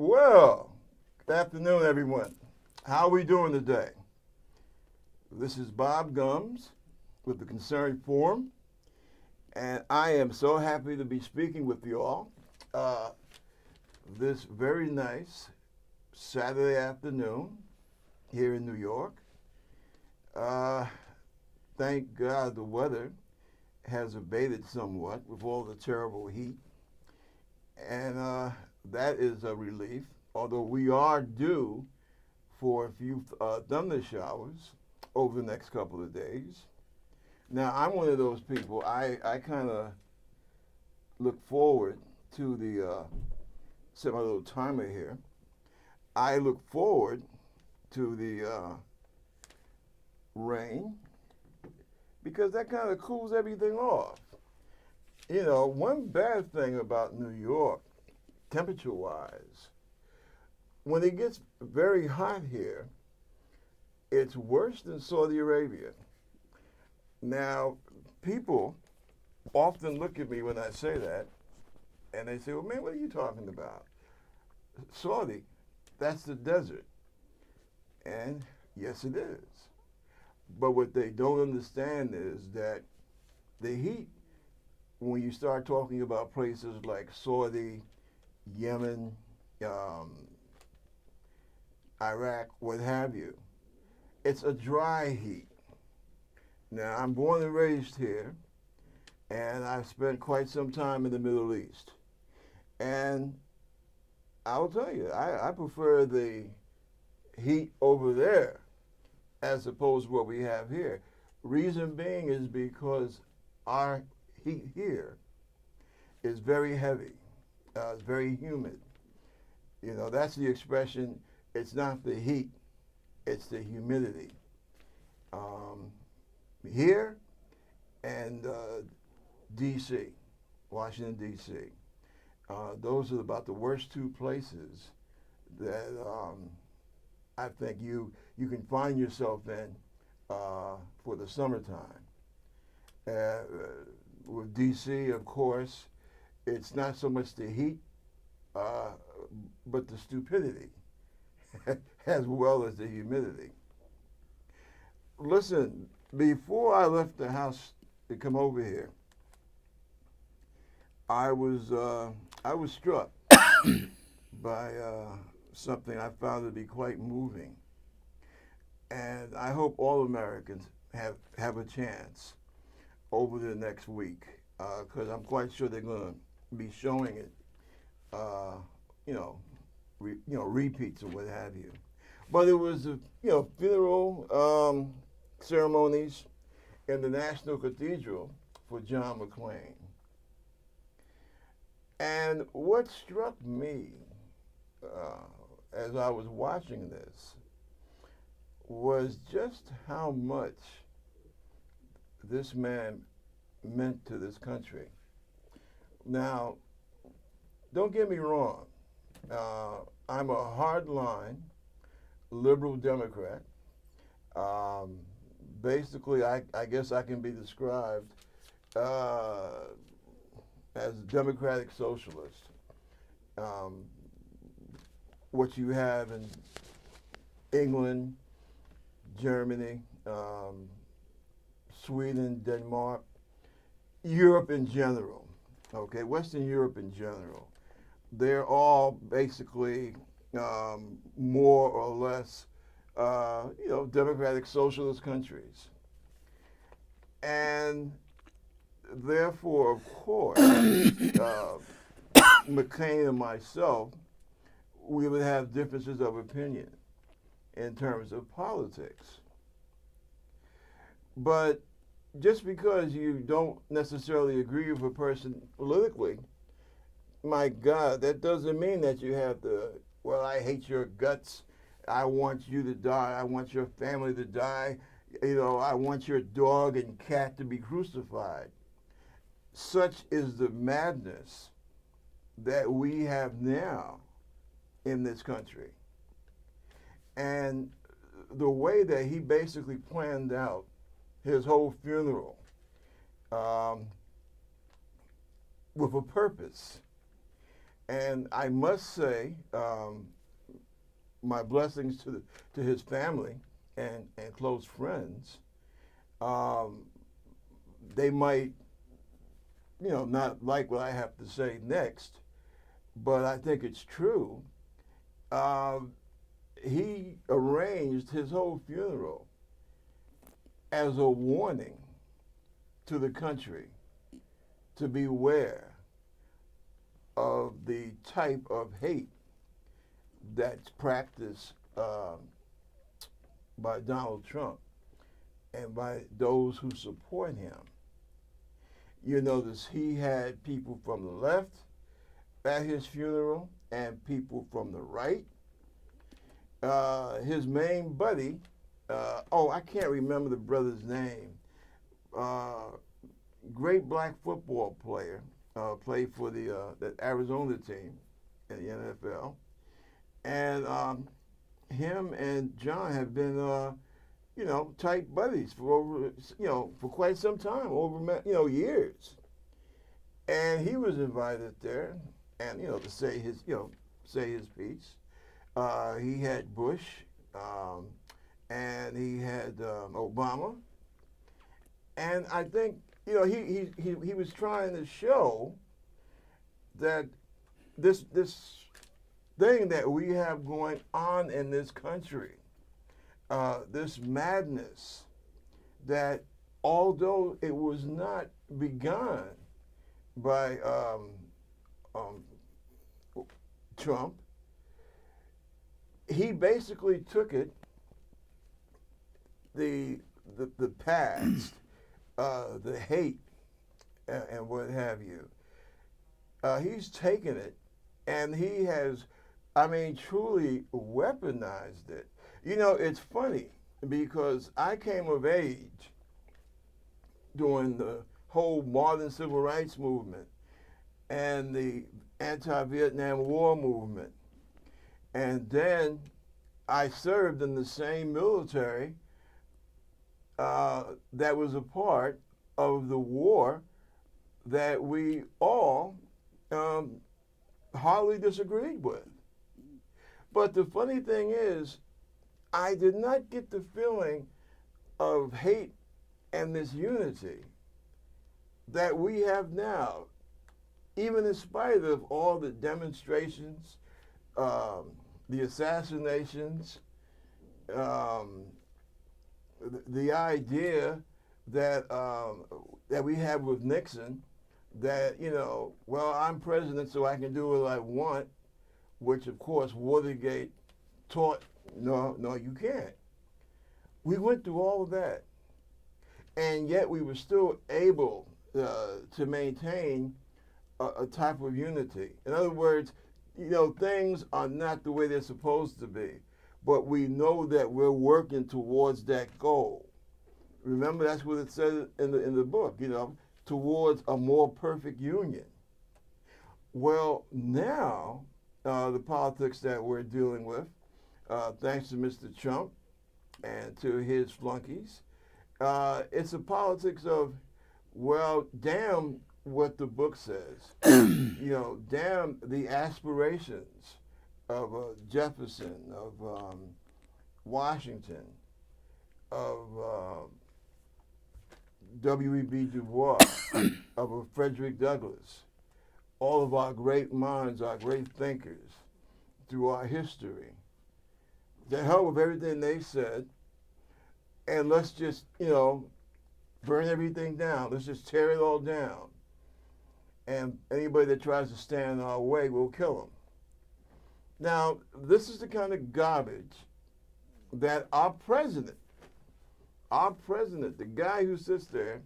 Well, good afternoon, everyone. How are we doing today? This is Bob Gumbs with the Concerned Forum, and I am so happy to be speaking with you all this very nice Saturday afternoon here in New York. Thank God the weather has abated somewhat with all the terrible heat, and that is a relief, although we are due for a few thunder showers over the next couple of days. Now, I'm one of those people, I kind of look forward to the, set my little timer here, I look forward to the rain because that kind of cools everything off. You know, one bad thing about New York, temperature-wise, when it gets very hot here, it's worse than Saudi Arabia. Now, people often look at me when I say that, and they say, well, man, what are you talking about? Saudi, that's the desert. And yes, it is. But what they don't understand is that the heat, when you start talking about places like Saudi, Yemen, Iraq, what have you, it's a dry heat. Now, I'm born and raised here, and I've spent quite some time in the Middle East. And I'll tell you, I prefer the heat over there as opposed to what we have here. Reason being is because our heat here is very heavy, it's very humid. You know, that's the expression, it's not the heat, it's the humidity. Here and D.C., Washington, D.C., those are about the worst two places that I think you can find yourself in for the summertime. With D.C., of course, it's not so much the heat, but the stupidity, as well as the humidity. Listen, before I left the house to come over here, I was struck by something I found to be quite moving, and I hope all Americans have a chance over the next week, because I'm quite sure they're going to be showing it, repeats or what have you. But it was funeral ceremonies in the National Cathedral for John McCain. And what struck me as I was watching this was just how much this man meant to this country. Now, don't get me wrong, I'm a hardline liberal Democrat. Basically, I guess I can be described as a Democratic Socialist. What you have in England, Germany, Sweden, Denmark, Europe in general, okay, Western Europe in general, they're all basically more or less Democratic Socialist countries. And therefore, of course, McCain and myself, we would have differences of opinion in terms of politics. But just because you don't necessarily agree with a person politically, my God, that doesn't mean that you have to, well, I hate your guts, I want you to die, I want your family to die, I want your dog and cat to be crucified. Such is the madness that we have now in this country. And the way that he basically planned out his whole funeral with a purpose. And I must say, my blessings to his family and close friends. Um, they might, not like what I have to say next, but I think it's true. Um, he arranged his whole funeral as a warning to the country to beware of the type of hate that's practiced by Donald Trump and by those who support him. You notice he had people from the left at his funeral and people from the right. His main buddy, I can't remember the brother's name, great black football player, played for the Arizona team in the NFL. And him and John have been, tight buddies for over, for quite some time, over, years. And he was invited there, and to say his piece. He had Bush, and he had Obama, and I think he was trying to show that this thing that we have going on in this country, this madness, that although it was not begun by Trump, he basically took it, the past, the hate, and what have you. He's taken it, and he has, truly weaponized it. It's funny because I came of age during the whole modern civil rights movement and the anti-Vietnam War movement. And then I served in the same military that was a part of the war that we all hardly disagreed with. But the funny thing is, I did not get the feeling of hate and this unity that we have now, even in spite of all the demonstrations, the assassinations, the idea that that we have with Nixon, that I'm president so I can do what I want, which of course Watergate taught, no, you can't. We went through all of that, and yet we were still able to maintain a type of unity. In other words, things are not the way they're supposed to be, but we know that we're working towards that goal. Remember, that's what it says in the book, towards a more perfect union. Well, now, the politics that we're dealing with, thanks to Mr. Trump and to his flunkies, it's a politics of, well, damn what the book says. Damn the aspirations of Jefferson, of Washington, of W.E.B. Du Bois, of Frederick Douglass, all of our great minds, our great thinkers through our history. The hell with everything they said, and let's just, burn everything down. Let's just tear it all down. And anybody that tries to stand in our way, we'll kill them. Now, this is the kind of garbage that our president, the guy who sits there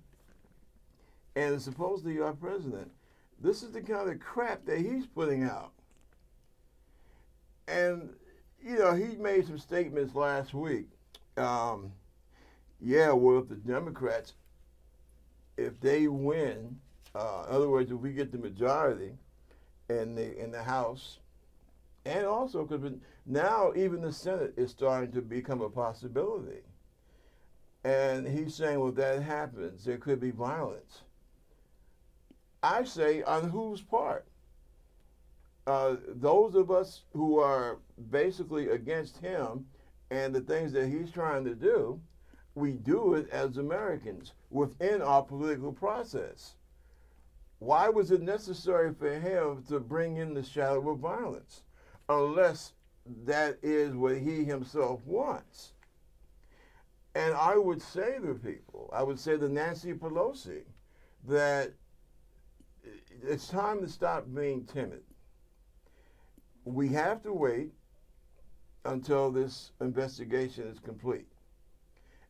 and is supposedly our president, this is the kind of crap that he's putting out. And, he made some statements last week. Well, if the Democrats, if they win, in other words, if we get the majority in the House, and also because now even the Senate is starting to become a possibility. And he's saying, well, if that happens, there could be violence. I say, on whose part? those of us who are basically against him and the things that he's trying to do, we do it as Americans within our political process. Why was it necessary for him to bring in the shadow of violence, unless that is what he himself wants? And I would say to people, I would say to Nancy Pelosi, that it's time to stop being timid. We have to wait until this investigation is complete.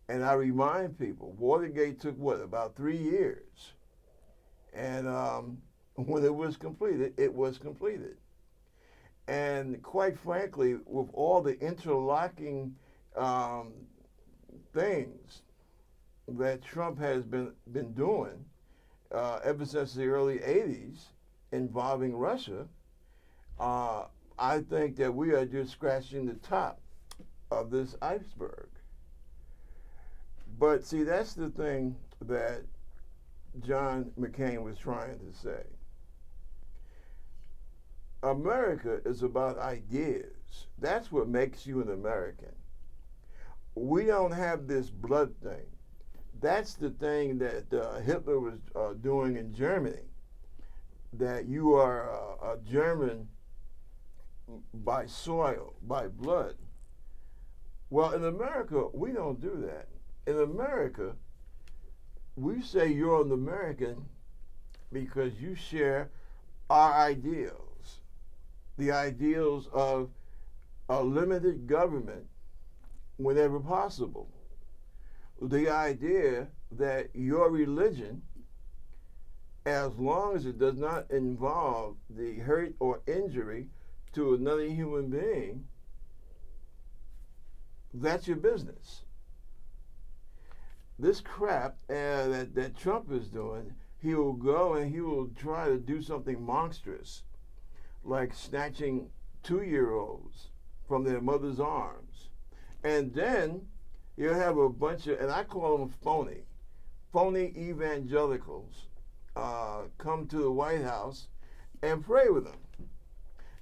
And I remind people, Watergate took what, about 3 years? And when it was completed, it was completed. And quite frankly, with all the interlocking things that Trump has been doing ever since the early 80s involving Russia, I think that we are just scratching the top of this iceberg. But see, that's the thing that John McCain was trying to say. America is about ideas. That's what makes you an American. We don't have this blood thing. That's the thing that Hitler was doing in Germany, that you are a German by soil, by blood. Well, in America, we don't do that. In America, we say you're an American because you share our ideals, the ideals of a limited government whenever possible, the idea that your religion, as long as it does not involve the hurt or injury to another human being, that's your business. This crap that Trump is doing, he will go and he will try to do something monstrous, like snatching 2-year-olds from their mother's arms. And then you'll have a bunch of, and I call them phony evangelicals come to the White House and pray with them.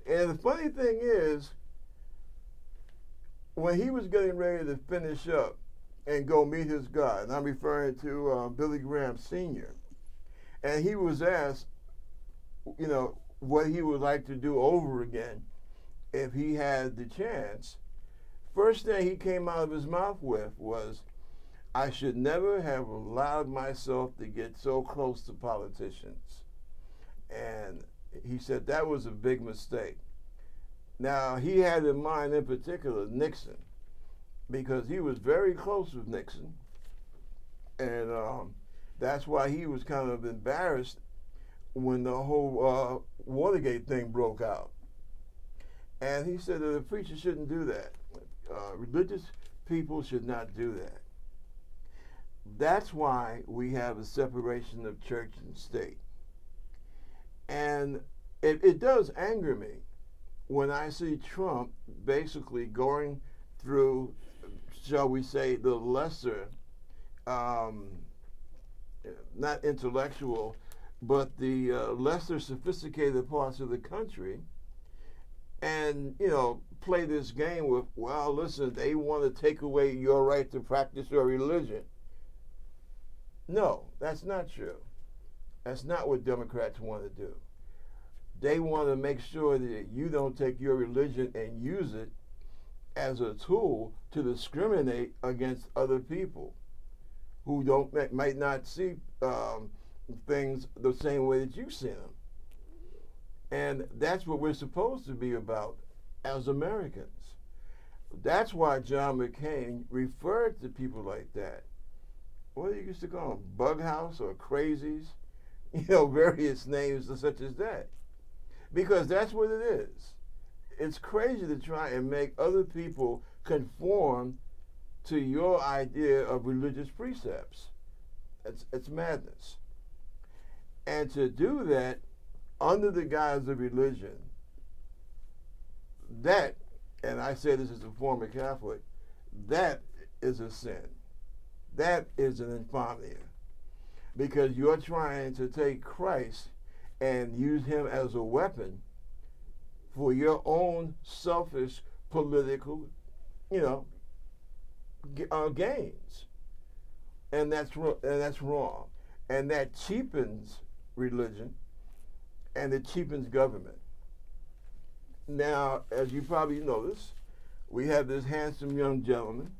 And the funny thing is, when he was getting ready to finish up and go meet his God, and I'm referring to Billy Graham Sr., and he was asked, you know, what he would like to do over again if he had the chance, first thing he came out of his mouth with was, I should never have allowed myself to get so close to politicians. And he said that was a big mistake. Now, he had in mind in particular Nixon, because he was very close with Nixon. And that's why he was kind of embarrassed when the whole Watergate thing broke out. And he said that the preacher shouldn't do that. Religious people should not do that. That's why we have a separation of church and state. And it does anger me when I see Trump basically going through, shall we say, the lesser, not intellectual, but the lesser sophisticated parts of the country, and, you know, play this game with, well, listen, they want to take away your right to practice your religion. No, that's not true. That's not what Democrats want to do. They want to make sure that you don't take your religion and use it as a tool to discriminate against other people who might not see things the same way that you see them. And that's what we're supposed to be about as Americans. That's why John McCain referred to people like that. What do you used to call them? Bug house or crazies? You know, various names such as that. Because that's what it is. It's crazy to try and make other people conform to your idea of religious precepts. It's madness. And to do that under the guise of religion, that, and I say this as a former Catholic, that is a sin. That is an infamia. Because you're trying to take Christ and use him as a weapon for your own selfish political, gains, and that's wrong, and that cheapens religion, and it cheapens government. Now, as you probably notice, we have this handsome young gentleman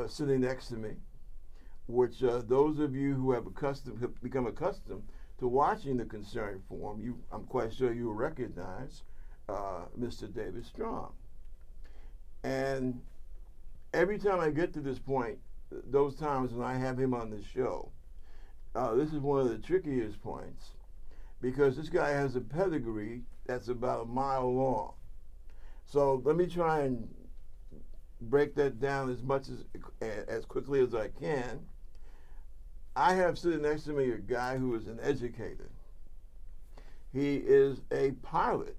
sitting next to me, which those of you who have become accustomed to watching the Concerned Forum, I'm quite sure you will recognize Mr. David Straham. And every time I get to this point, those times when I have him on the show, this is one of the trickiest points, because this guy has a pedigree that's about a mile long. So let me try and break that down as quickly as I can. I have sitting next to me a guy who is an educator. He is a pilot.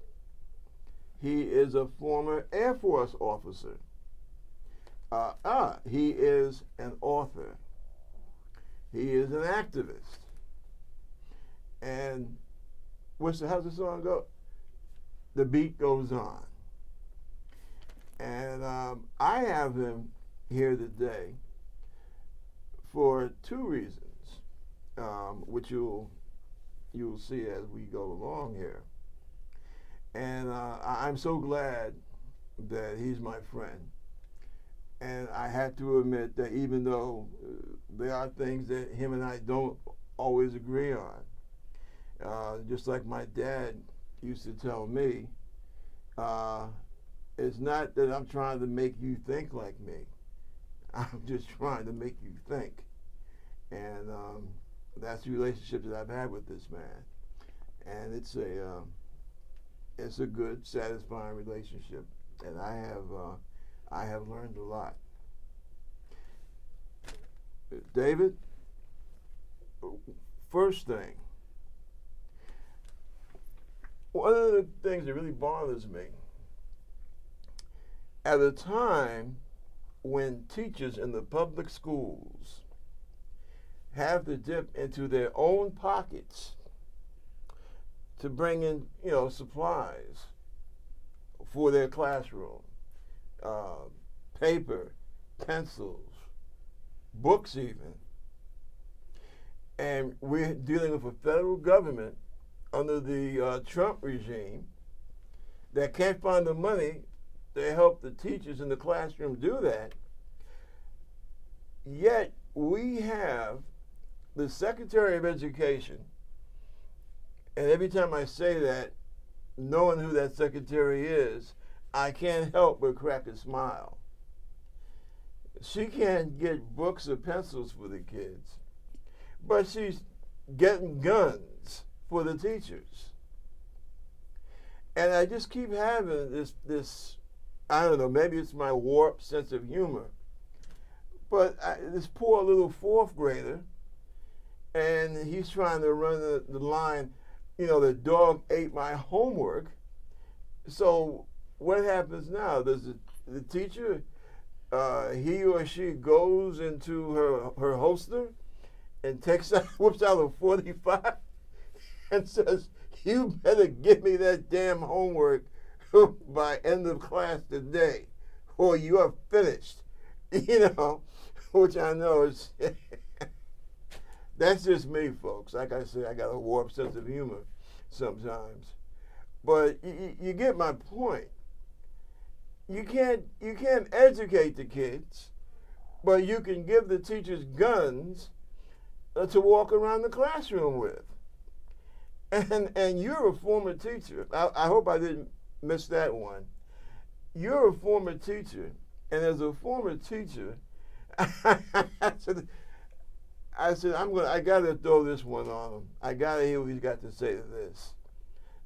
He is a former Air Force officer. He is an author. He is an activist. And how's the song go? The beat goes on. And I have him here today for two reasons, which you'll see as we go along here. And I'm so glad that he's my friend. And I have to admit that even though there are things that him and I don't always agree on, just like my dad used to tell me, it's not that I'm trying to make you think like me. I'm just trying to make you think. And that's the relationship that I've had with this man. And it's a good, satisfying relationship. And I have learned a lot. David, first thing, one of the things that really bothers me, at a time when teachers in the public schools have to dip into their own pockets to bring in, supplies for their classroom, paper, pencils, books even, and we're dealing with a federal government under the Trump regime that can't find the money to help the teachers in the classroom do that. Yet we have the Secretary of Education, and every time I say that, knowing who that secretary is, I can't help but crack a smile. She can't get books or pencils for the kids, but she's getting guns for the teachers. And I just keep having this I don't know, maybe it's my warped sense of humor, but this poor little fourth grader, and he's trying to run the line, the dog ate my homework. So what happens now? Does the teacher, he or she goes into her holster and whips out a 45 and says, "You better give me that damn homework by end of class today, or you are finished," which I know is, that's just me, folks. Like I said, I got a warped sense of humor sometimes. But you get my point. You can't educate the kids, but you can give the teachers guns to walk around the classroom with. And you're a former teacher. I hope I didn't miss that one. You're a former teacher, and as a former teacher, I said, I gotta throw this one on him. I gotta hear what he's got to say to this.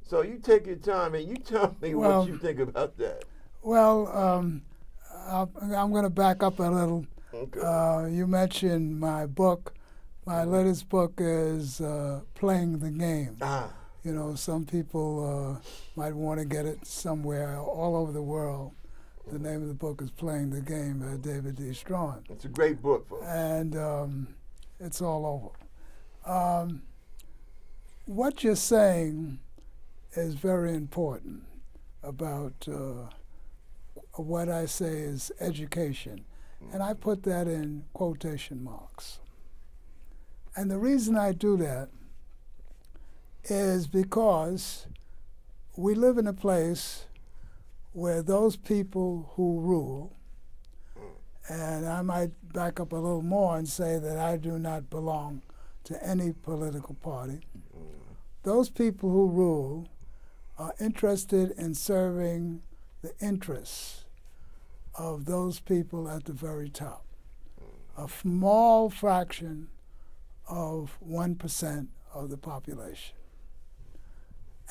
So you take your time and you tell me what you think about that. Well, I'm going to back up a little. Okay. You mentioned my book. My latest book is Playing the Game. Some people might want to get it somewhere all over the world. The name of the book is Playing the Game by David D. Straham. It's a great book, folks. And it's all over. What you're saying is very important. about what I say is education. And I put that in quotation marks. And the reason I do that is because we live in a place where those people who rule, and I might back up a little more and say that I do not belong to any political party, those people who rule are interested in serving the interests of those people at the very top, a small fraction of 1% of the population.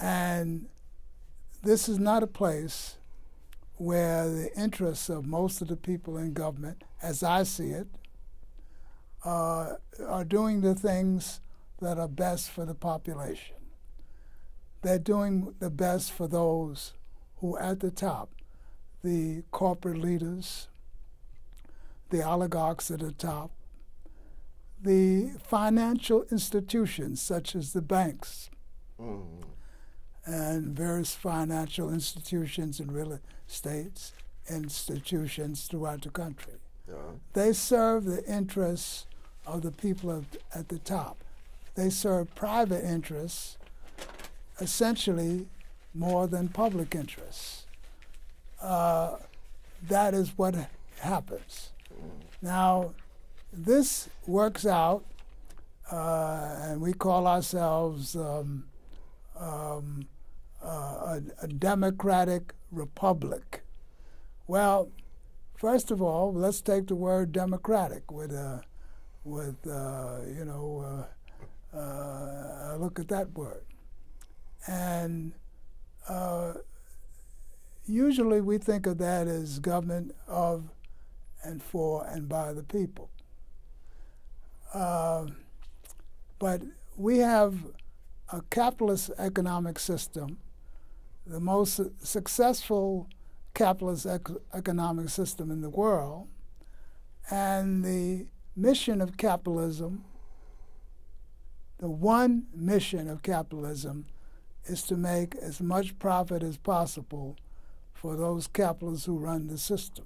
And this is not a place where the interests of most of the people in government, as I see it, are doing the things that are best for the population. They're doing the best for those who are at the top, the corporate leaders, the oligarchs at the top, the financial institutions such as the banks and various financial institutions and real estate institutions throughout the country. They serve the interests of the people at the top. They serve private interests essentially more than public interests. That is what happens. Now, this works out, and we call ourselves a democratic republic. Well, first of all, let's take the word democratic with look at that word. And usually we think of that as government of and for and by the people. But we have a capitalist economic system, the most successful capitalist economic system in the world, and the mission of capitalism, the one mission of capitalism, is to make as much profit as possible for those capitalists who run the system.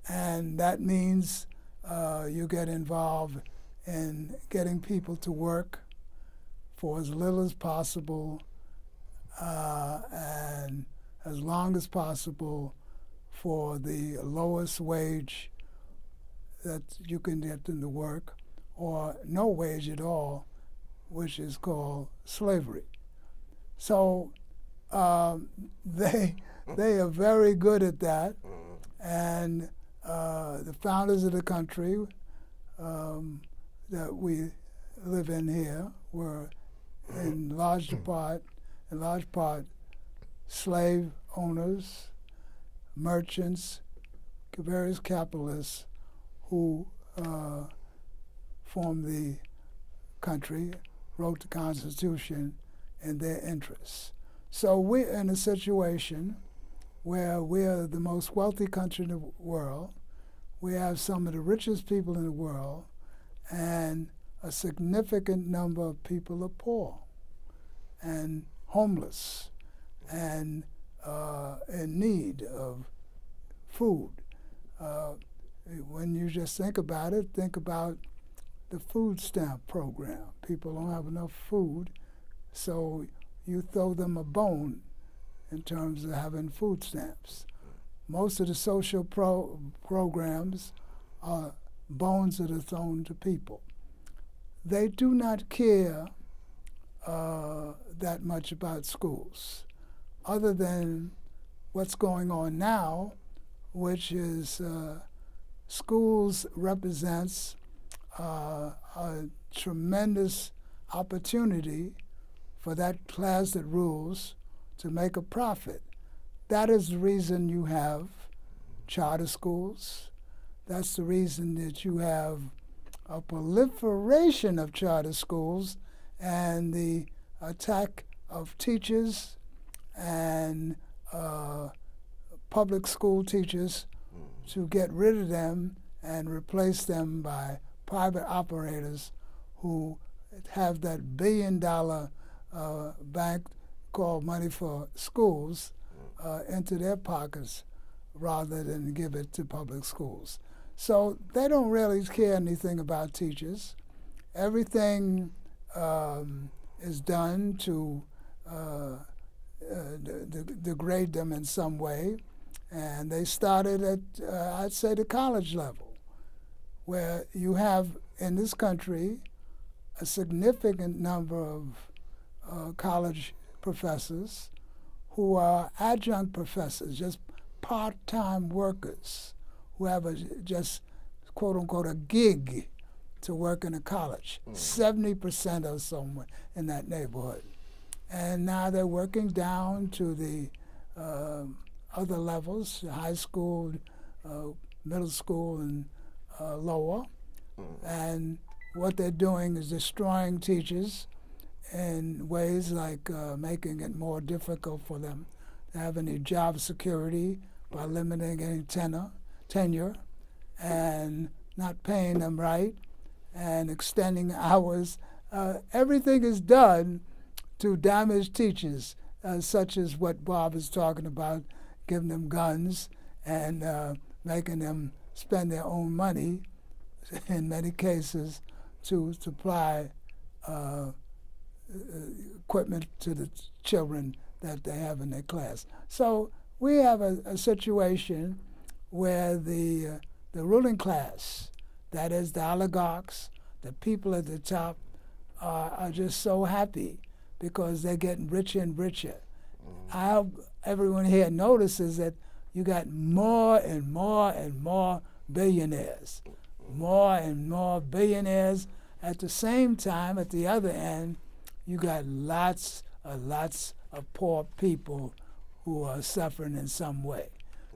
And that means you get involved in getting people to work for as little as possible and as long as possible for the lowest wage that you can get them to work, or no wage at all, which is called slavery. So they are very good at that, and the founders of the country that we live in here were in large part slave owners, merchants, various capitalists who formed the country, wrote the Constitution in their interests. So we're in a situation where we're the most wealthy country in the world. We have some of the richest people in the world, and a significant number of people are poor and homeless and in need of food. When you just think about it, think about the food stamp program. People don't have enough food, so you throw them a bone in terms of having food stamps. Most of the social programs are bones that are thrown to people. They do not care that much about schools, other than what's going on now, which is schools represents a tremendous opportunity for that class that rules to make a profit. That is the reason you have charter schools. That's the reason that you have a proliferation of charter schools and the attack of teachers and public school teachers to get rid of them and replace them by private operators who have that $1 billion bank called money for schools into their pockets rather than give it to public schools. So they don't really care anything about teachers. Everything is done to degrade them in some way. And they started at, I'd say, the college level, where you have in this country a significant number of college professors who are adjunct professors, just part-time workers who have just, quote-unquote, a gig to work in a college. 70% or somewhere in that neighborhood. And now they're working down to the other levels, high school, middle school, and lower. And what they're doing is destroying teachers in ways like making it more difficult for them to have any job security by limiting any tenure and not paying them right and extending hours. Everything is done to damage teachers, such as what Bob is talking about, giving them guns and making them spend their own money, in many cases, to supply equipment to the children that they have in their class. So we have a situation where the ruling class, that is the oligarchs, the people at the top, are just so happy because they're getting richer and richer. I hope everyone here notices that you got more and more and more billionaires. More and more billionaires. At the same time, at the other end, you got lots of poor people who are suffering in some way.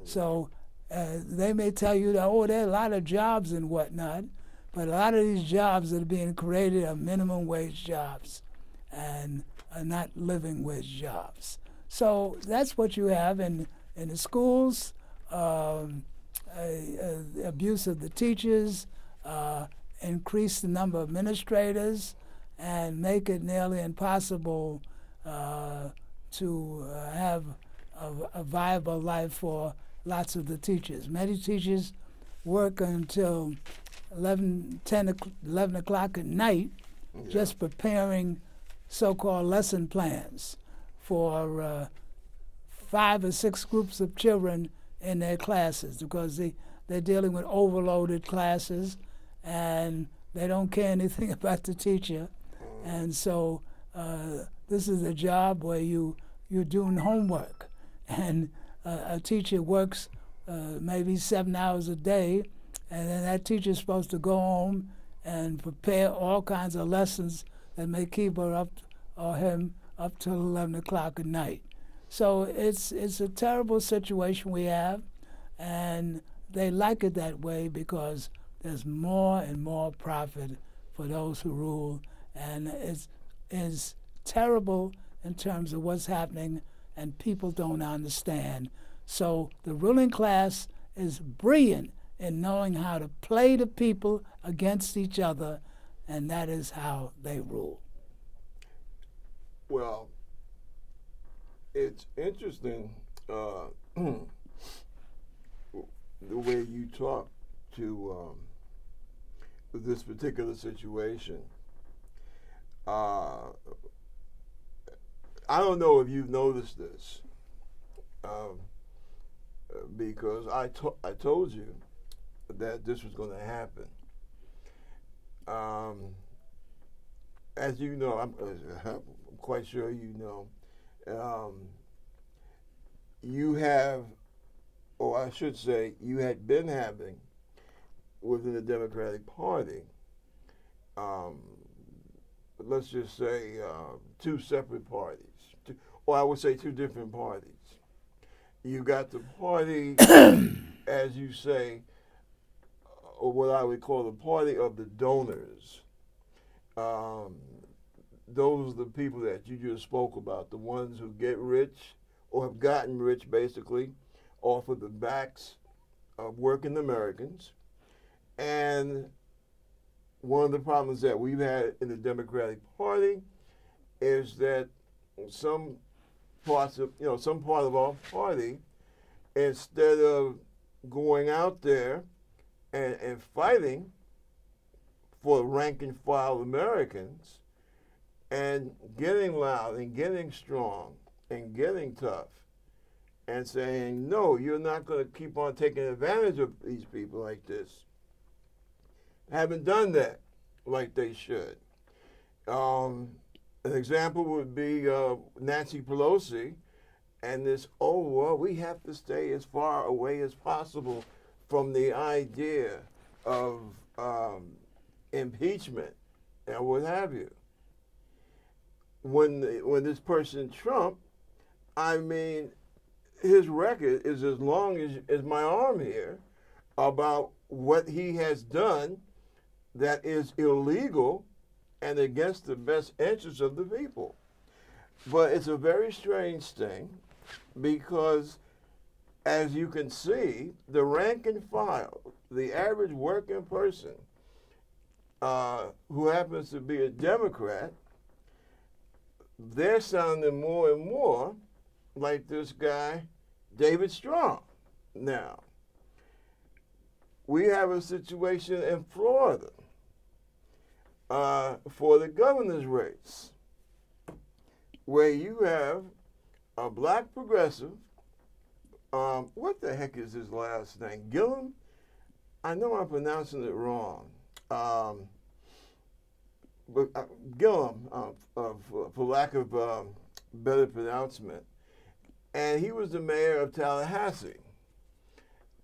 So they may tell you that, oh, there are a lot of jobs and whatnot, but a lot of these jobs that are being created are minimum wage jobs and are not living wage jobs. So that's what you have in the schools, abuse of the teachers, increase the number of administrators, and make it nearly impossible to have a viable life for lots of the teachers. Many teachers work until 11 o'clock at night just preparing so-called lesson plans for 5 or 6 groups of children in their classes because they're dealing with overloaded classes and they don't care anything about the teacher. And so this is a job where you're doing homework. And a teacher works maybe 7 hours a day, and then that teacher's supposed to go home and prepare all kinds of lessons that may keep her up or him up till 11 o'clock at night. So it's a terrible situation we have, and they like it that way because there's more and more profit for those who rule, and it's terrible in terms of what's happening, and people don't understand. So the ruling class is brilliant in knowing how to play the people against each other, and that is how they rule. Well, it's interesting the way you talk to this particular situation. I don't know if you've noticed this, because I told you that this was going to happen. As you know, I'm quite sure you know, you have, or I should say, you had been having within the Democratic Party, let's just say 2 separate parties, or I would say 2 different parties. You got the party, as you say, or what I would call the party of the donors. Those are the people that you just spoke about, the ones who get rich or have gotten rich, basically, off of the backs of working Americans. And one of the problems that we've had in the Democratic Party is that some parts of, some part of our party, instead of going out there and fighting for rank and file Americans and getting loud and getting strong and getting tough and saying, no, you're not going to keep on taking advantage of these people like this. Haven't done that like they should. An example would be Nancy Pelosi and this, we have to stay as far away as possible from the idea of impeachment and what have you. When this person, Trump, his record is as long as my arm here about what he has done that is illegal and against the best interests of the people. But it's a very strange thing because, as you can see, the rank and file, the average working person who happens to be a Democrat, they're sounding more and more like this guy, David Straham. Now, we have a situation in Florida for the governor's race, where you have a black progressive, what the heck is his last name? Gillum? I know I'm pronouncing it wrong. But Gillum, for lack of better pronouncement. And he was the mayor of Tallahassee.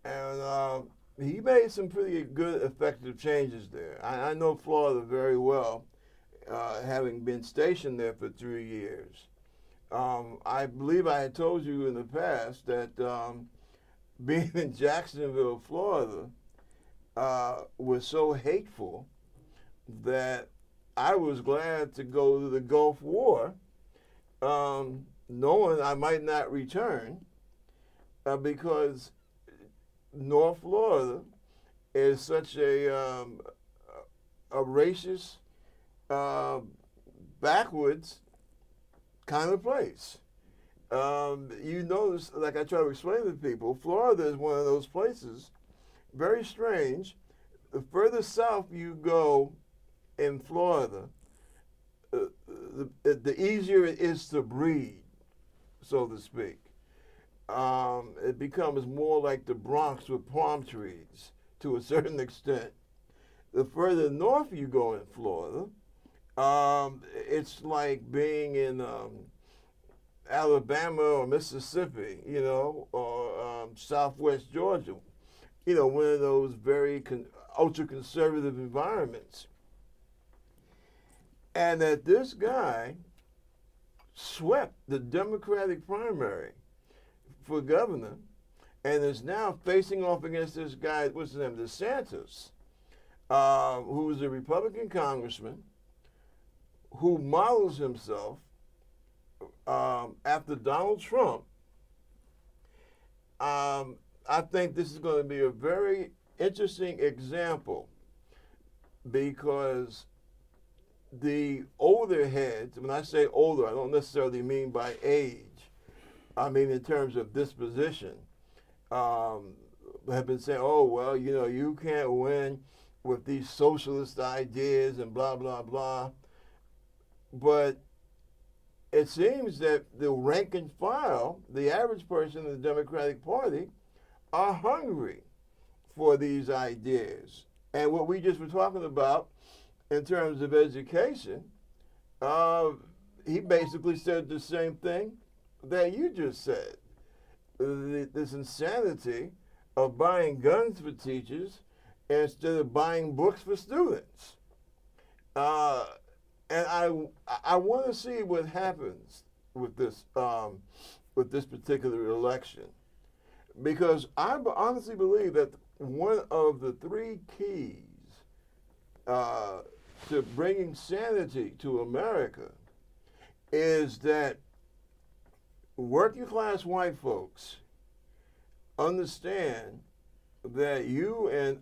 And he made some pretty good, effective changes there. I know Florida very well, having been stationed there for 3 years. I believe I had told you in the past that being in Jacksonville, Florida, was so hateful that I was glad to go to the Gulf War, knowing I might not return, because North Florida is such a racist, backwards kind of place. You notice, like I try to explain to people, Florida is one of those places, very strange. The further south you go in Florida, the easier it is to breed, so to speak. It becomes more like the Bronx with palm trees to a certain extent. The further north you go in Florida, it's like being in Alabama or Mississippi, or Southwest Georgia, one of those very ultra-conservative environments. And that this guy swept the Democratic primary for governor and is now facing off against this guy, what's his name, DeSantis, who is a Republican congressman who models himself after Donald Trump. I think this is going to be a very interesting example because the older heads, when I say older, I don't necessarily mean by age. I mean in terms of disposition, have been saying, you can't win with these socialist ideas and blah, blah, blah. But it seems that the rank and file, the average person in the Democratic Party, are hungry for these ideas. And what we just were talking about in terms of education, he basically said the same thing that you just said. This insanity of buying guns for teachers instead of buying books for students. And I want to see what happens with this particular election, because I honestly believe that one of the three keys to bringing sanity to America is that working class white folks understand that you and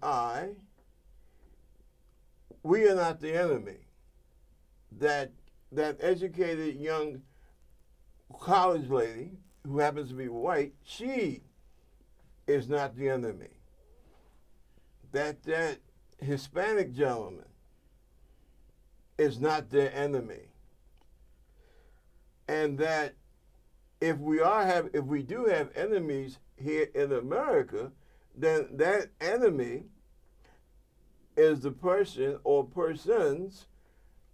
we are not the enemy. That educated young college lady who happens to be white, she is not the enemy. That Hispanic gentleman is not their enemy. And that if we do have enemies here in America, then that enemy is the person or persons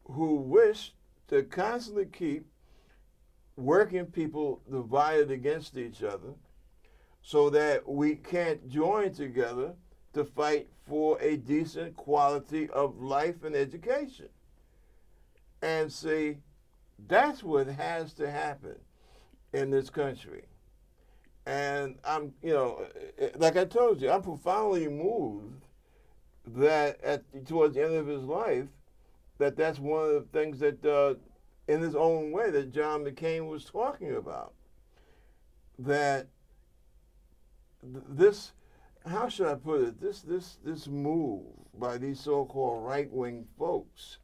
who wish to constantly keep working people divided against each other so that we can't join together to fight for a decent quality of life and education. And see, that's what has to happen in this country. And I'm, like I told you, I'm profoundly moved that towards the end of his life, that's one of the things that, in his own way, that John McCain was talking about. That this, how should I put it? This move by these so-called right-wing folks,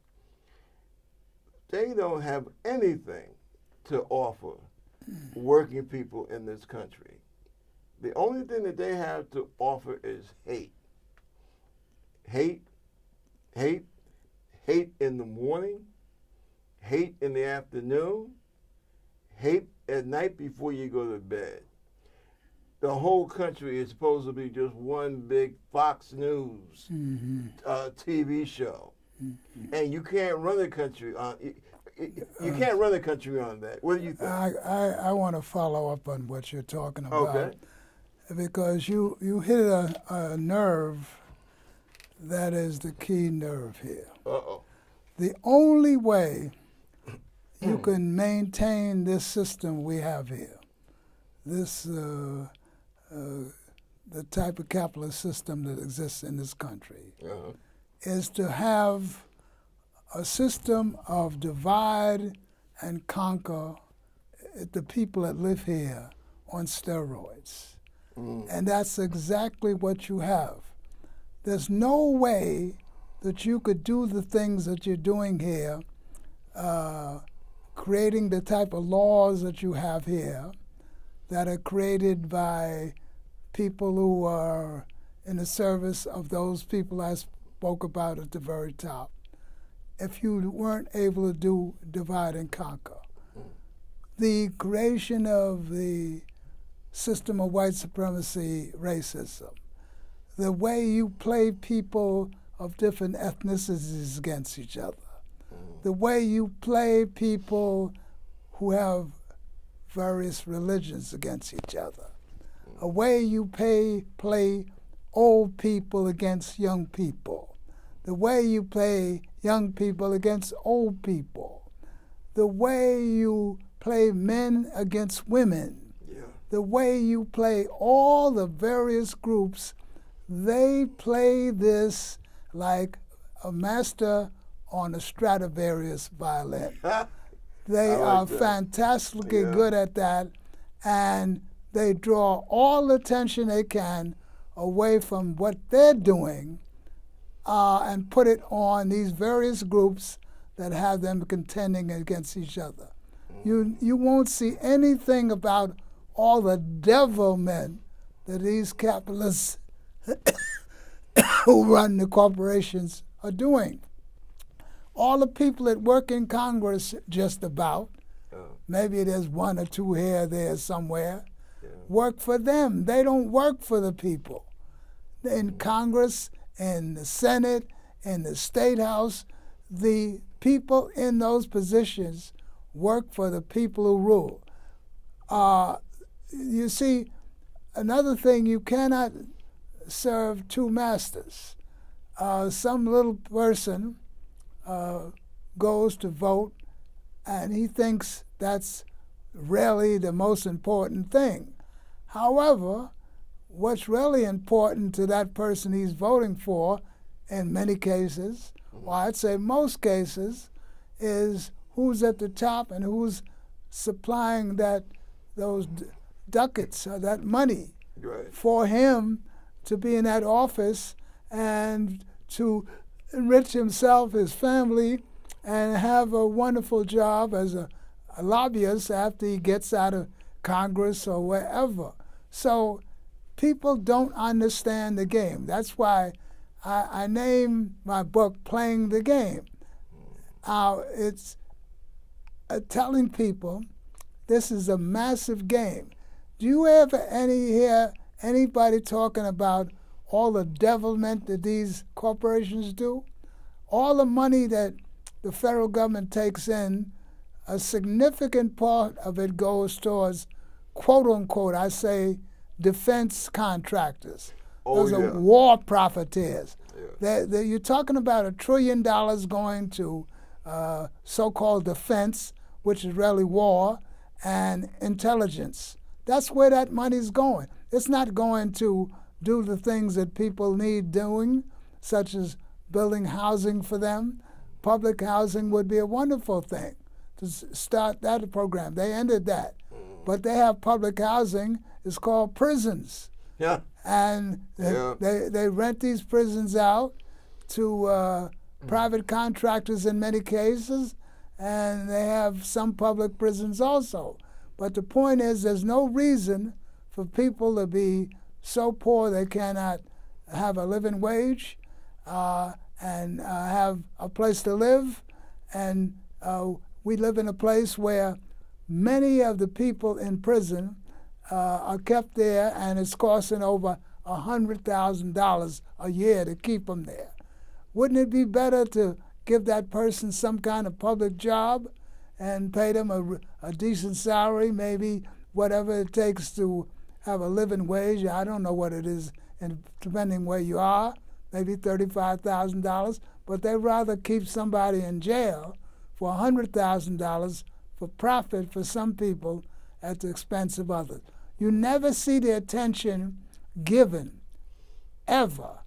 they don't have anything to offer working people in this country. The only thing that they have to offer is hate. Hate in the morning, hate in the afternoon, hate at night before you go to bed. The whole country is supposed to be just one big Fox News TV show. Mm-hmm. And you can't run the country on you can't run the country on that. What do you think? I want to follow up on what you're talking about. Okay. Because you hit a nerve that is the key nerve here. Uh-oh. The only way you can maintain this system we have here, this the type of capitalist system that exists in this country, is to have a system of divide and conquer the people that live here on steroids. And that's exactly what you have. There's no way that you could do the things that you're doing here, creating the type of laws that you have here that are created by people who are in the service of those people I spoke about at the very top, if you weren't able to do divide and conquer. The creation of the system of white supremacy racism, the way you play people of different ethnicities against each other, the way you play people who have various religions against each other, a way you play old people against young people, the way you play young people against old people, the way you play men against women, the way you play all the various groups, they play this like a master on a Stradivarius violin. They are fantastically good at that, and they draw all the attention they can away from what they're doing and put it on these various groups that have them contending against each other. You won't see anything about all the devilment that these capitalists who run the corporations are doing. All the people that work in Congress, just about, maybe there's one or two here, there somewhere, work for them. They don't work for the people. In Congress, in the Senate, in the State House, the people in those positions work for the people who rule. You see, another thing, you cannot serve two masters. Some little person goes to vote, and he thinks that's really the most important thing. However, what's really important to that person he's voting for, in many cases, or I'd say most cases, is who's at the top and who's supplying those ducats, or that money, for him to be in that office and to enrich himself, his family, and have a wonderful job as a lobbyists after he gets out of Congress or wherever. So people don't understand the game. That's why I named my book "Playing the Game." It's telling people this is a massive game. Do you ever hear anybody talking about all the devilment that these corporations do? All the money that the federal government takes in, a significant part of it goes towards, quote unquote, I say, defense contractors. Those are war profiteers. You're talking about $1 trillion going to so-called defense, which is really war, and intelligence. That's where that money's going. It's not going to do the things that people need doing, such as building housing for them. Public housing would be a wonderful thing to start that program. They ended that. But they have public housing. It's called prisons. Yeah. And they rent these prisons out to private contractors in many cases, and they have some public prisons also. But the point is, there's no reason for people to be so poor they cannot have a living wage and have a place to live. And we live in a place where many of the people in prison are kept there, and it's costing over $100,000 a year to keep them there. Wouldn't it be better to give that person some kind of public job and pay them a decent salary, maybe whatever it takes to have a living wage? I don't know what it is, and depending where you are, maybe $35,000, but they'd rather keep somebody in jail for $100,000 for profit for some people at the expense of others. You never see the attention given, ever,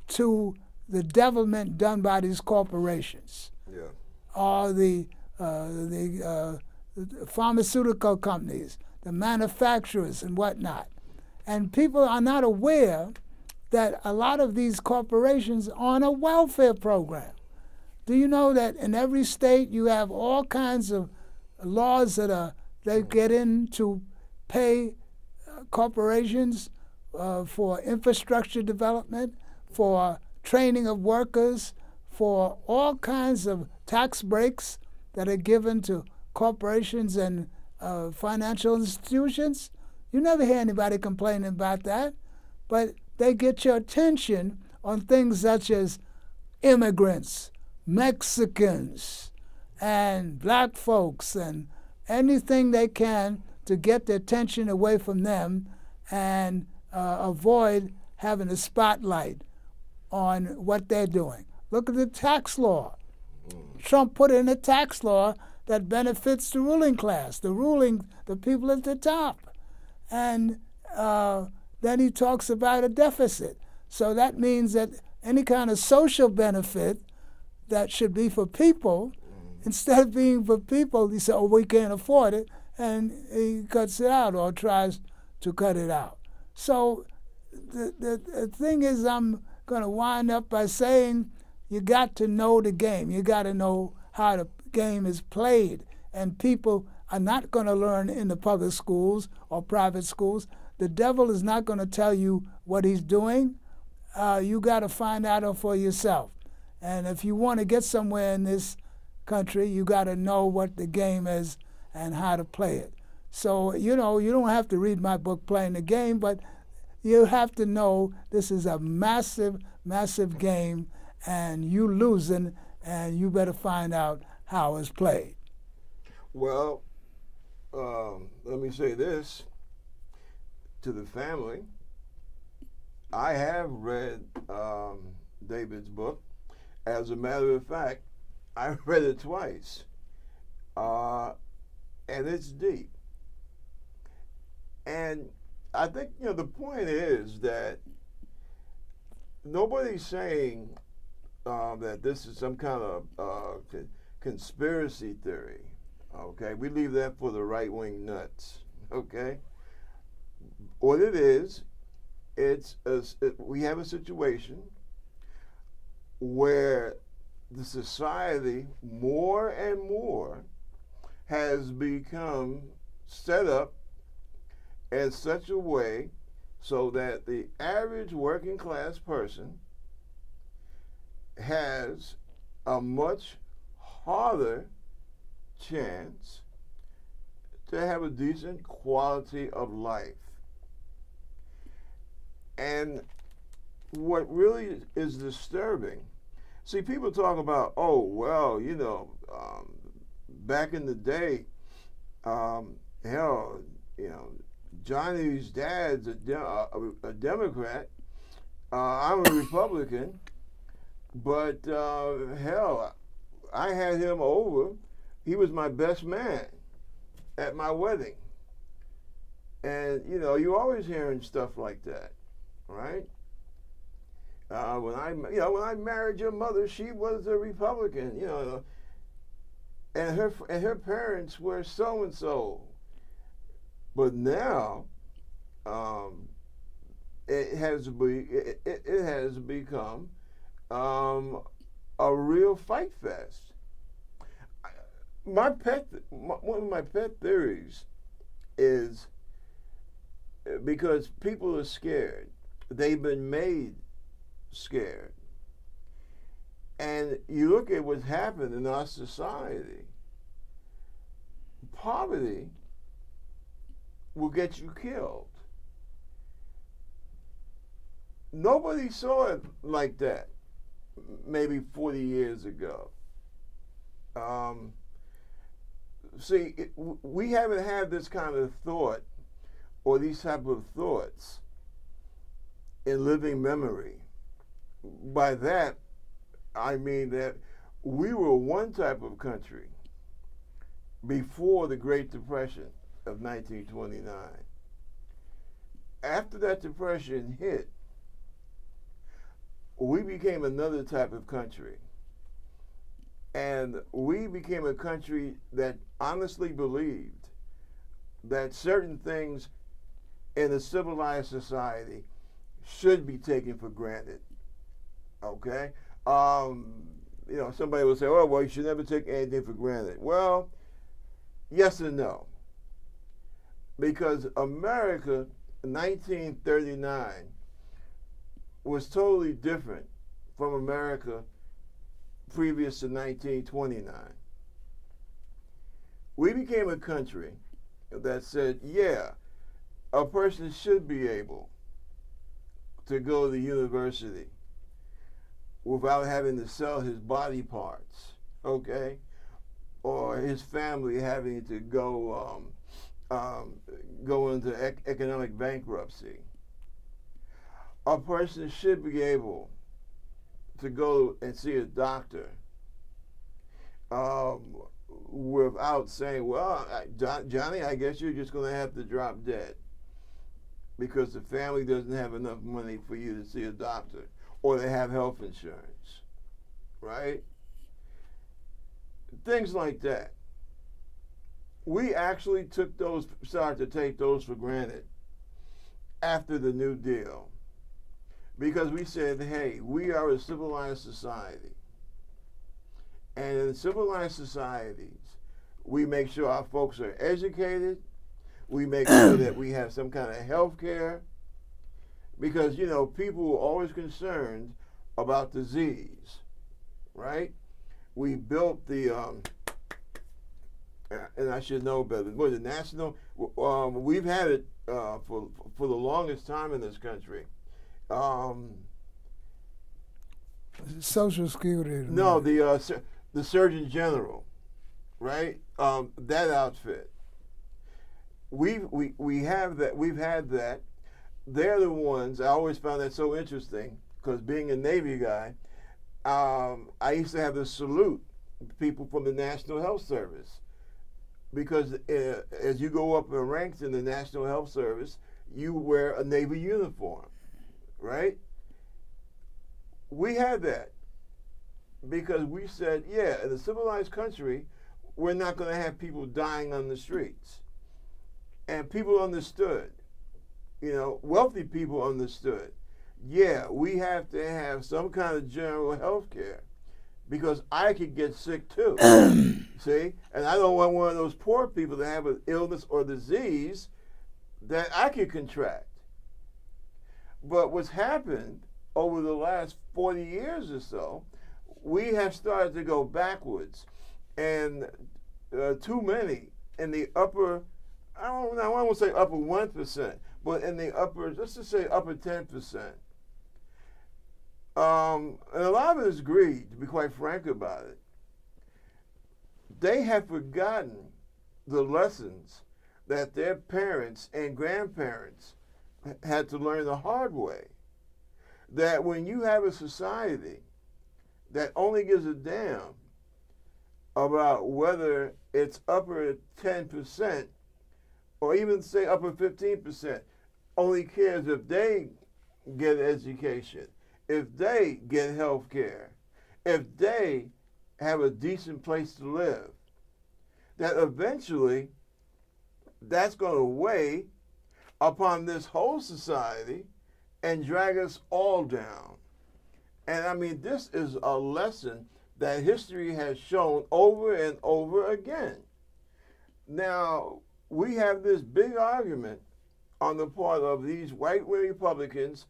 to the devilment done by these corporations, or the pharmaceutical companies, the manufacturers and whatnot. And people are not aware that a lot of these corporations are on a welfare program. Do you know that in every state you have all kinds of laws that they get in to pay corporations for infrastructure development, for training of workers, for all kinds of tax breaks that are given to corporations and financial institutions? You never hear anybody complaining about that, but they get your attention on things such as immigrants, Mexicans, and black folks, and anything they can to get the attention away from them and avoid having a spotlight on what they're doing. Look at the tax law. Trump put in a tax law that benefits the ruling class, the people at the top. And then he talks about a deficit. So that means that any kind of social benefit that should be for people, instead of being for people, he said, oh, we can't afford it, and he cuts it out or tries to cut it out. So the thing is, I'm going to wind up by saying you got to know the game. You got to know how the game is played. And people are not going to learn in the public schools or private schools. The devil is not going to tell you what he's doing. You got to find out for yourself. And if you want to get somewhere in this country, you got to know what the game is and how to play it. So, you don't have to read my book, Playing the Game, but you have to know this is a massive, massive game, and you losing, and you better find out how it's played. Well, let me say this to the family. I have read David's book. As a matter of fact, I read it twice, and it's deep. And I think, the point is that nobody's saying that this is some kind of conspiracy theory, okay? We leave that for the right-wing nuts, okay? What it is, we have a situation where the society more and more has become set up in such a way so that the average working class person has a much harder chance to have a decent quality of life. And what really is disturbing, see, people talk about, oh, well, back in the day, hell, Johnny's dad's a Democrat. I'm a Republican, but hell, I had him over. He was my best man at my wedding. And, you're always hearing stuff like that, right? When I married your mother, she was a Republican, and her parents were so and so. But now, it has become a real fight fest. One of my pet theories is because people are scared. They've been made scared. And you look at what's happened in our society. Poverty will get you killed. Nobody saw it like that maybe 40 years ago. We haven't had this kind of thought or these type of thoughts in living memory. By that, I mean that we were one type of country before the Great Depression of 1929. After that depression hit, we became another type of country. And we became a country that honestly believed that certain things in a civilized society should be taken for granted. Okay? Somebody will say, oh, well, you should never take anything for granted. Well, yes and no. Because America, 1939, was totally different from America previous to 1929. We became a country that said, yeah, a person should be able to go to university without having to sell his body parts, okay? Or his family having to go into economic bankruptcy. A person should be able to go and see a doctor without saying, well, Johnny, I guess you're just going to have to drop dead because the family doesn't have enough money for you to see a doctor, or they have health insurance, right? Things like that. We actually started to take those for granted after the New Deal, because we said, hey, we are a civilized society. And in civilized societies, we make sure our folks are educated. We make sure that we have some kind of health care. Because, people were always concerned about disease, right? We built the, and I should know better, the national, we've had it for the longest time in this country. Social Security. No, the Surgeon General, right? That outfit. We have that. We've had that. They're the ones. I always found that so interesting because being a Navy guy, I used to have to salute people from the National Health Service because as you go up in ranks in the National Health Service, you wear a Navy uniform, right? We had that because we said, yeah, in a civilized country, we're not going to have people dying on the streets. And people understood, wealthy people understood, yeah, we have to have some kind of general health care because I could get sick too. See? And I don't want one of those poor people to have an illness or disease that I could contract. But what's happened over the last 40 years or so, we have started to go backwards. And too many in the upper, I won't say upper 1%, but in the upper, let's just say upper 10%. And a lot of it is greed, to be quite frank about it. They have forgotten the lessons that their parents and grandparents had to learn the hard way. That when you have a society that only gives a damn about whether it's upper 10% or even say upper 15%, only cares if they get education, if they get health care, if they have a decent place to live, that eventually that's going to weigh upon this whole society and drag us all down. And I mean, this is a lesson that history has shown over and over again. Now, we have this big argument on the part of these white-wing Republicans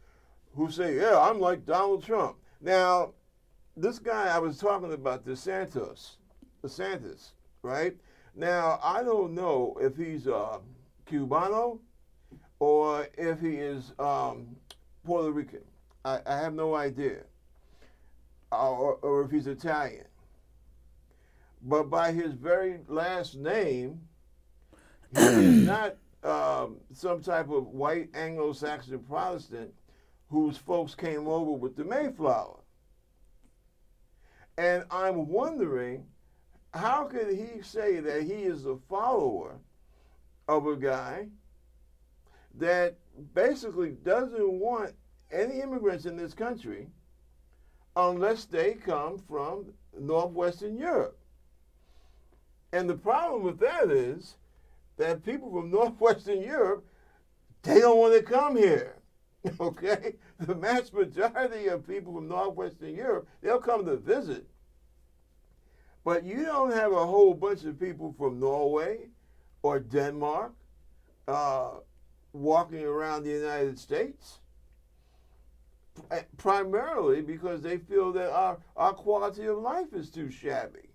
who say, yeah, I'm like Donald Trump. Now, this guy I was talking about, DeSantis, right? Now, I don't know if he's Cubano or if he is Puerto Rican. I have no idea. Or if he's Italian. But by his very last name, he is not some type of white Anglo-Saxon Protestant whose folks came over with the Mayflower. And I'm wondering, how could he say that he is a follower of a guy that basically doesn't want any immigrants in this country unless they come from Northwestern Europe? And the problem with that is that people from Northwestern Europe, they don't want to come here, okay? The vast majority of people from Northwestern Europe, they'll come to visit. But you don't have a whole bunch of people from Norway or Denmark walking around the United States, primarily because they feel that our quality of life is too shabby.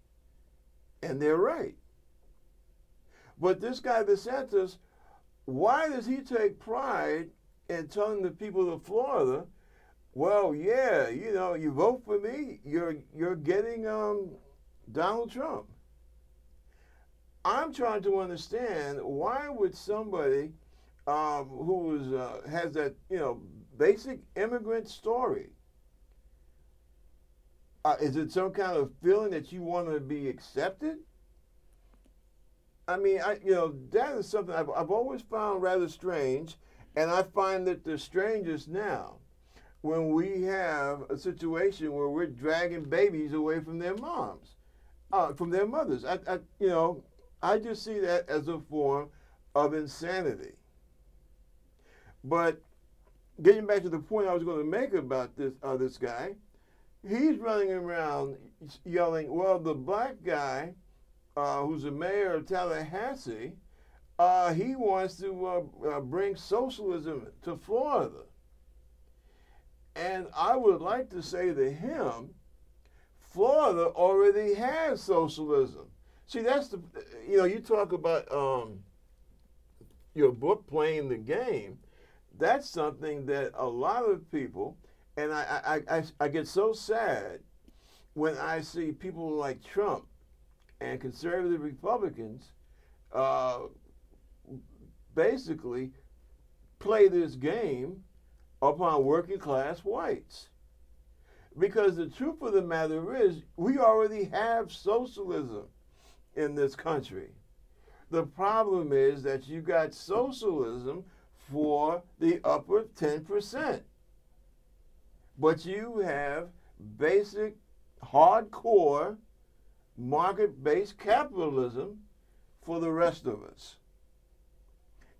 And they're right. But this guy, DeSantis, why does he take pride in telling the people of Florida, well, yeah, you know, you vote for me, you're getting Donald Trump? I'm trying to understand, why would somebody who has that, you know, basic immigrant story, is it some kind of feeling that you want to be accepted? I mean, that is something I've always found rather strange, and I find that the strangest now when we have a situation where we're dragging babies away from their moms, from their mothers. I just see that as a form of insanity. But getting back to the point I was going to make about this guy, he's running around yelling, well, the black guy who's the mayor of Tallahassee, he wants to bring socialism to Florida. And I would like to say to him, Florida already has socialism. See, that's you talk about your book, Playing the Game. That's something that a lot of people, and I get so sad when I see people like Trump and conservative Republicans basically play this game upon working class whites. Because the truth of the matter is, we already have socialism in this country. The problem is that you got socialism for the upper 10%. But you have basic, hardcore, market-based capitalism for the rest of us.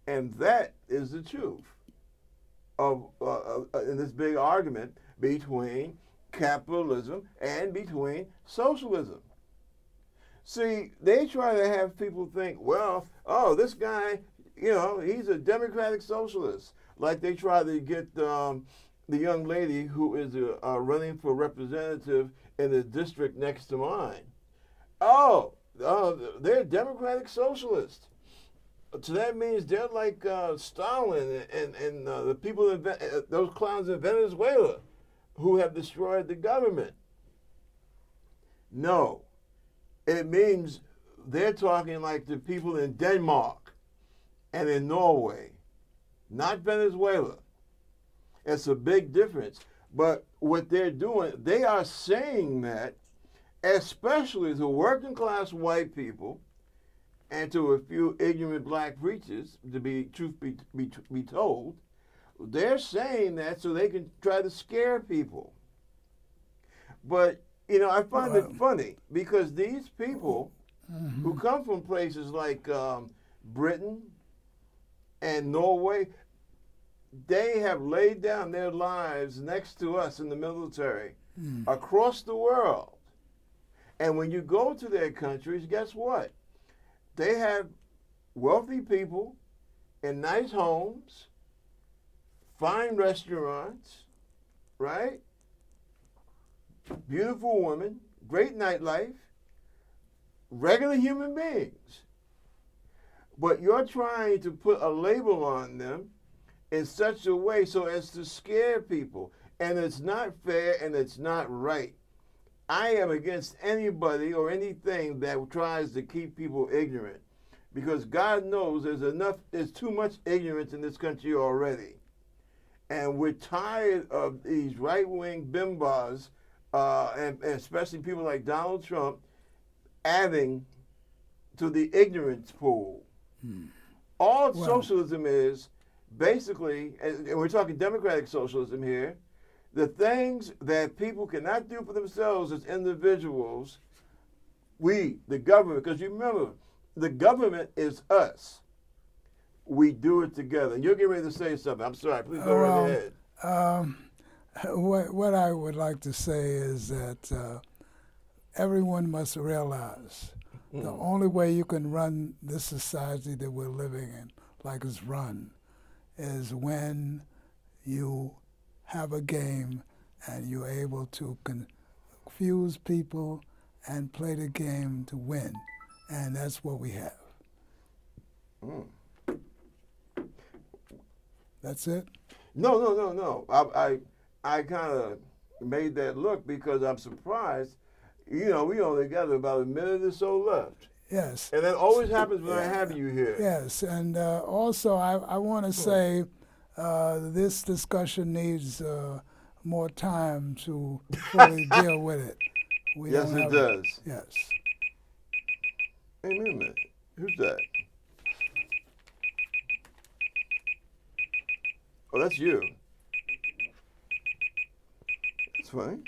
And that is the truth of in this big argument between capitalism and between socialism. See, they try to have people think, well, oh, this guy, he's a democratic socialist. Like they try to get the young lady who is running for representative in the district next to mine. Oh, they're democratic socialists. So that means they're like Stalin and the people, those clowns in Venezuela who have destroyed the government. No. It means they're talking like the people in Denmark and in Norway, not Venezuela. It's a big difference. But what they're doing, they are saying that, especially to working class white people and to a few ignorant black preachers, to be truth be told, they're saying that so they can try to scare people. But I find it funny because these people who come from places like Britain and Norway, they have laid down their lives next to us in the military across the world. And when you go to their countries, guess what? They have wealthy people in nice homes, fine restaurants, right? Beautiful women, great nightlife, regular human beings. But you're trying to put a label on them in such a way so as to scare people. And it's not fair and it's not right. I am against anybody or anything that tries to keep people ignorant. Because God knows there's too much ignorance in this country already. And we're tired of these right-wing bimbas and especially people like Donald Trump, adding to the ignorance pool. All socialism is basically, and we're talking democratic socialism here, the things that people cannot do for themselves as individuals, we, the government, because you remember, the government is us. We do it together. And you're getting ready to say something. I'm sorry. Please go right ahead. What I would like to say is that everyone must realize the only way you can run this society that we're living in, like it's run, is when you have a game and you're able to confuse people and play the game to win. And that's what we have. That's it? No. I kind of made that look because I'm surprised. We only got about a minute or so left. Yes. And that always happens when I have you here. Yes, and also I want to say this discussion needs more time to fully deal with it. Yes, it does. Yes. Hey, wait a minute. Who's that? Oh, that's you. That's funny.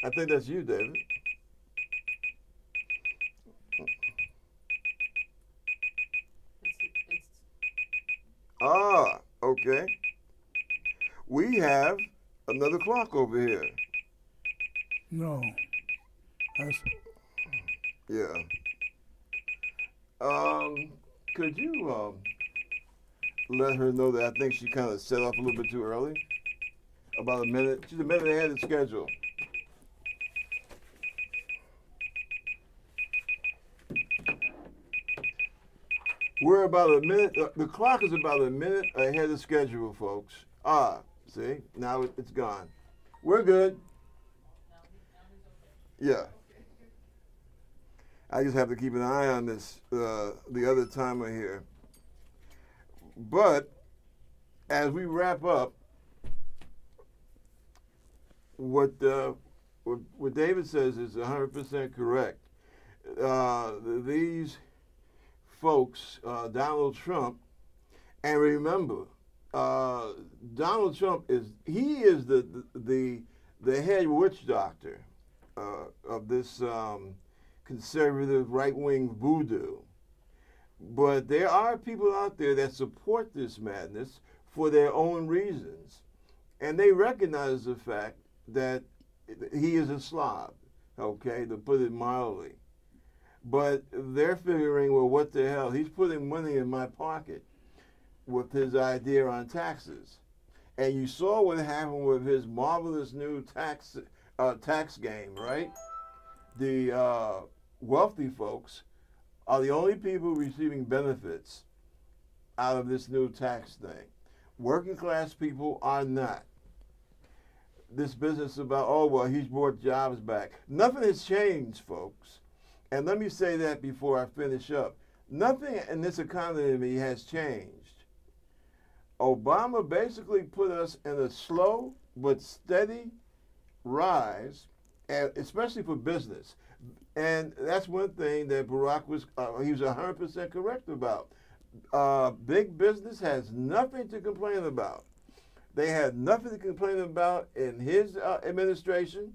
I think that's you, David. Ah, okay. We have another clock over here. No. Yeah. Could you let her know that I think she kind of set off a little bit too early? About a minute. She's a minute ahead of schedule. We're about a minute. The clock is about a minute ahead of schedule, folks. Ah, see? Now it's gone. We're good. Yeah. I just have to keep an eye on this, the other timer here. But as we wrap up, what David says is 100% correct. These folks, Donald Trump, and remember, Donald Trump is the head witch doctor of this conservative right-wing voodoo. But there are people out there that support this madness for their own reasons. And they recognize the fact that he is a slob, okay, to put it mildly. But they're figuring, well, what the hell? He's putting money in my pocket with his idea on taxes. And you saw what happened with his marvelous new tax game, right? The wealthy folks are the only people receiving benefits out of this new tax thing. Working class people are not. This business about, oh, well, he's brought jobs back. Nothing has changed, folks. And let me say that before I finish up. Nothing in this economy has changed. Obama basically put us in a slow but steady rise, and especially for business. And that's one thing that Barack was 100% correct about. Big business has nothing to complain about. They had nothing to complain about in his administration,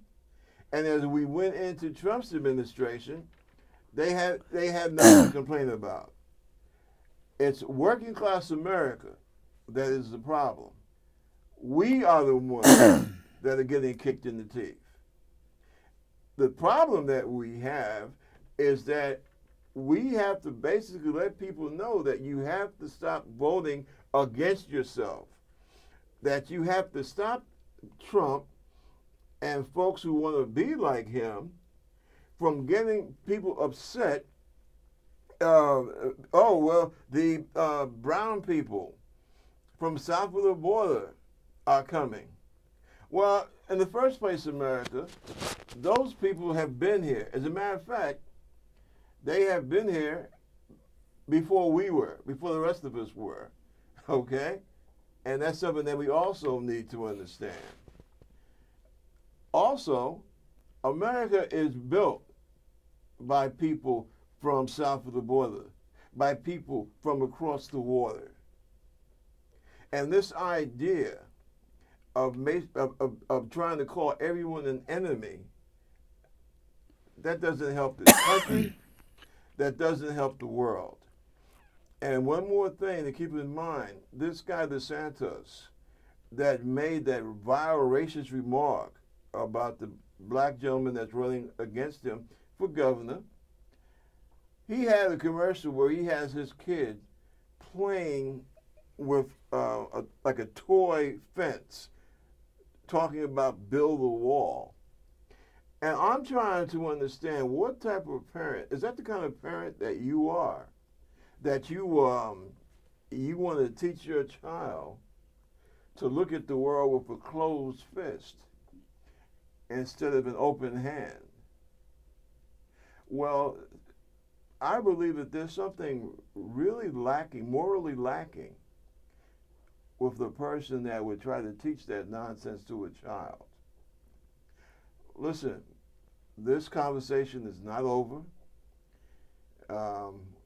and as we went into Trump's administration, they had nothing to complain about. It's working class America that is the problem. We are the ones that are getting kicked in the teeth. The problem that we have is that we have to basically let people know that you have to stop voting against yourself, that you have to stop Trump and folks who want to be like him from getting people upset. Oh, well, the brown people from south of the border are coming. Well, in the first place, America, those people have been here. As a matter of fact, they have been here before we were, before the rest of us were, okay? And that's something that we also need to understand. Also, America is built by people from south of the border, by people from across the water. And this idea of trying to call everyone an enemy, that doesn't help this country, that doesn't help the world. And one more thing to keep in mind, this guy DeSantis that made that vile racist remark about the black gentleman that's running against him for governor, he had a commercial where he has his kid playing with like a toy fence, talking about build a wall. And I'm trying to understand what type of parent, is that the kind of parent that you are? That you want to teach your child to look at the world with a closed fist instead of an open hand? Well, I believe that there's something really lacking, morally lacking, with the person that would try to teach that nonsense to a child. Listen, this conversation is not over.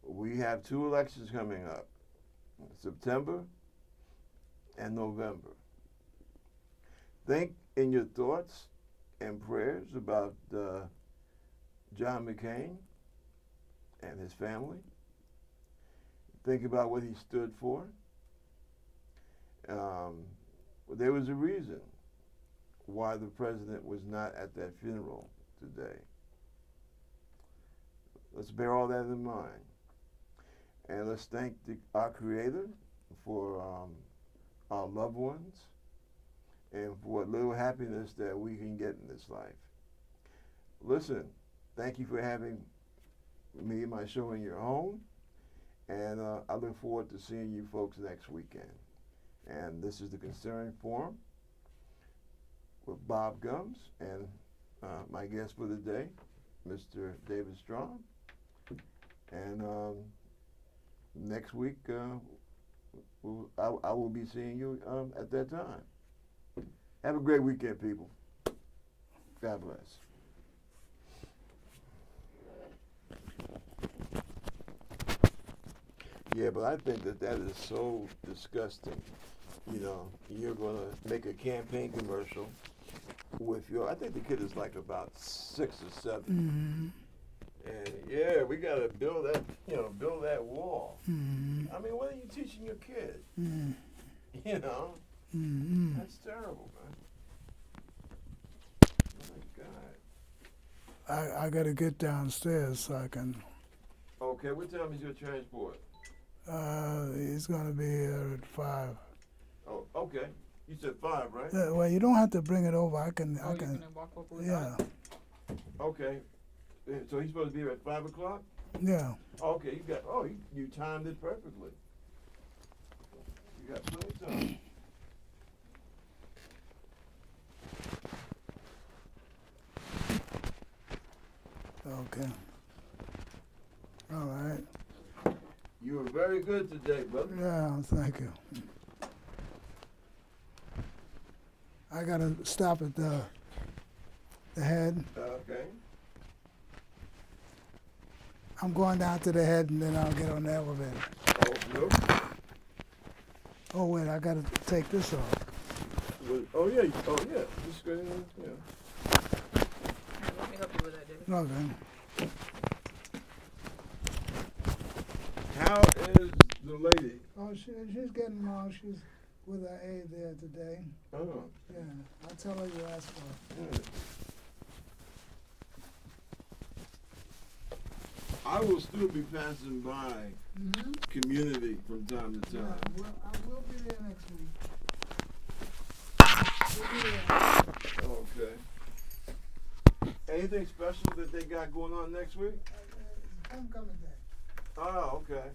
We have 2 elections coming up, September and November. Think in your thoughts and prayers about John McCain and his family. Think about what he stood for. There was a reason why the president was not at that funeral today. Let's bear all that in mind. And let's thank our Creator for our loved ones and for what little happiness that we can get in this life. Listen, thank you for having me in my show in your home. And I look forward to seeing you folks next weekend. And this is the Concern Forum with Bob Gumbs and my guest for the day, Mr. David Straham. And next week, I will be seeing you at that time. Have a great weekend, people. God bless. Yeah, but I think that is so disgusting. You know, you're going to make a campaign commercial with your, I think the kid is like about 6 or 7. Mm-hmm. And yeah, we got to build that wall. you teaching your kid? Mm. You know? Mm-hmm. That's terrible, man. My God. I got to get downstairs so I can. Okay, what time is your transport? He's going to be here at 5. Oh, okay. You said 5, right? Well, you don't have to bring it over. I can. Oh, I you can. can walk over with Yeah. that? Okay. So he's supposed to be here at 5 o'clock? Yeah. Okay, you got. Oh, you timed it perfectly. You got plenty of time. Okay. All right. You were very good today, brother. Yeah. Thank you. I got to stop at the head. Okay. I'm going down to the head and then I'll get on the elevator. Oh, no. Oh wait, I got to take this off. Oh, yeah. Oh, yeah. Just go in. Yeah. Let me help you with that, David. Okay. How is the lady? Oh, she's getting along. She's with her aide there today. Oh. Yeah, I'll tell her you asked for her. Yeah. I will still be passing by Mm-hmm. community from time to Yeah, time. I will be there next week. We'll be there. Okay. Anything special that they got going on next week? Homecoming day. Oh, okay.